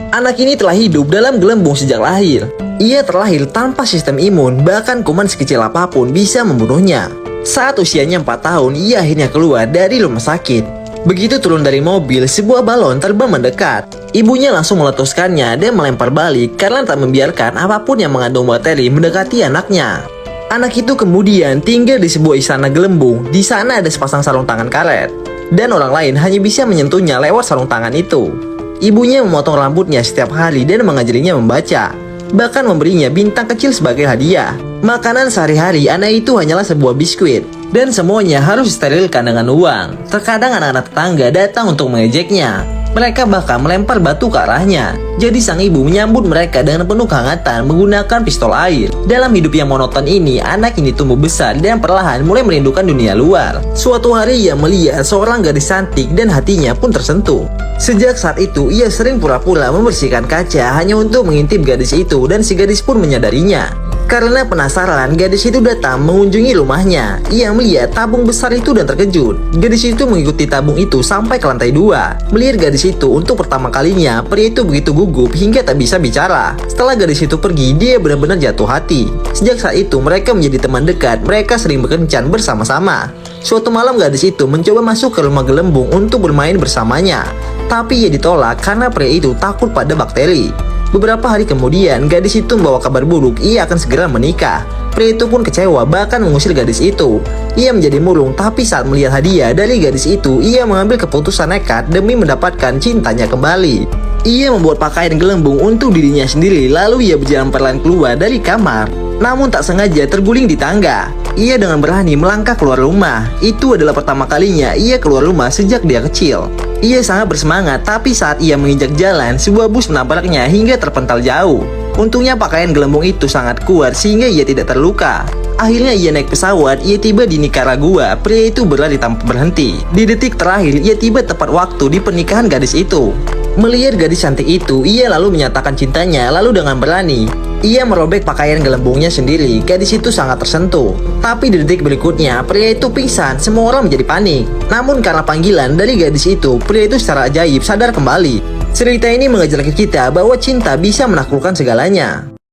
Anak ini telah hidup dalam gelembung sejak lahir. Ia terlahir tanpa sistem imun, bahkan kuman sekecil apapun bisa membunuhnya. Saat usianya 4 tahun, ia akhirnya keluar dari rumah sakit. Begitu turun dari mobil, sebuah balon terbang mendekat. Ibunya langsung meletuskannya dan melempar balik karena tak membiarkan apapun yang mengandung bakteri mendekati anaknya. Anak itu kemudian tinggal di sebuah istana gelembung. Di sana ada sepasang sarung tangan karet, dan orang lain hanya bisa menyentuhnya lewat sarung tangan itu. Ibunya memotong rambutnya setiap hari dan mengajarinya membaca, bahkan memberinya bintang kecil sebagai hadiah. Makanan sehari-hari anak itu hanyalah sebuah biskuit, dan semuanya harus disterilkan dengan uang. Terkadang anak-anak tetangga datang untuk mengejeknya. Mereka bahkan melempar batu ke arahnya. Jadi sang ibu menyambut mereka dengan penuh kehangatan menggunakan pistol air. Dalam hidup yang monoton ini, anak ini tumbuh besar dan perlahan mulai merindukan dunia luar. Suatu hari ia melihat seorang gadis cantik dan hatinya pun tersentuh. Sejak saat itu, ia sering pura-pura membersihkan kaca hanya untuk mengintip gadis itu, dan si gadis pun menyadarinya. Karena penasaran, gadis itu datang mengunjungi rumahnya. Ia melihat tabung besar itu dan terkejut. Gadis itu mengikuti tabung itu sampai ke lantai 2. Melihat gadis itu untuk pertama kalinya, pria itu begitu gugup hingga tak bisa bicara. Setelah gadis itu pergi, dia benar-benar jatuh hati. Sejak saat itu, mereka menjadi teman dekat. Mereka sering berkencan bersama-sama. Suatu malam, gadis itu mencoba masuk ke rumah gelembung untuk bermain bersamanya. Tapi ia ditolak karena pria itu takut pada bakteri. Beberapa hari kemudian, gadis itu membawa kabar buruk, ia akan segera menikah. Pria itu pun kecewa, bahkan mengusir gadis itu. Ia menjadi murung, tapi saat melihat hadiah dari gadis itu, ia mengambil keputusan nekat demi mendapatkan cintanya kembali. Ia membuat pakaian gelembung untuk dirinya sendiri, lalu ia berjalan perlahan keluar dari kamar. Namun tak sengaja terguling di tangga. Ia dengan berani melangkah keluar rumah. Itu adalah pertama kalinya ia keluar rumah sejak dia kecil. Ia sangat bersemangat, tapi saat ia menginjak jalan, sebuah bus menabraknya hingga terpental jauh. Untungnya pakaian gelembung itu sangat kuat sehingga ia tidak terluka. Akhirnya ia naik pesawat, ia tiba di Nicaragua. Pria itu berlari tanpa berhenti. Di detik terakhir, ia tiba tepat waktu di pernikahan gadis itu. Melihat gadis cantik itu, ia lalu menyatakan cintanya, lalu dengan berani ia merobek pakaian gelembungnya sendiri. Gadis itu sangat tersentuh. Tapi di detik berikutnya, pria itu pingsan. Semua orang menjadi panik. Namun karena panggilan dari gadis itu, pria itu secara ajaib sadar kembali. Cerita ini mengajarkan kita bahwa cinta bisa menaklukkan segalanya.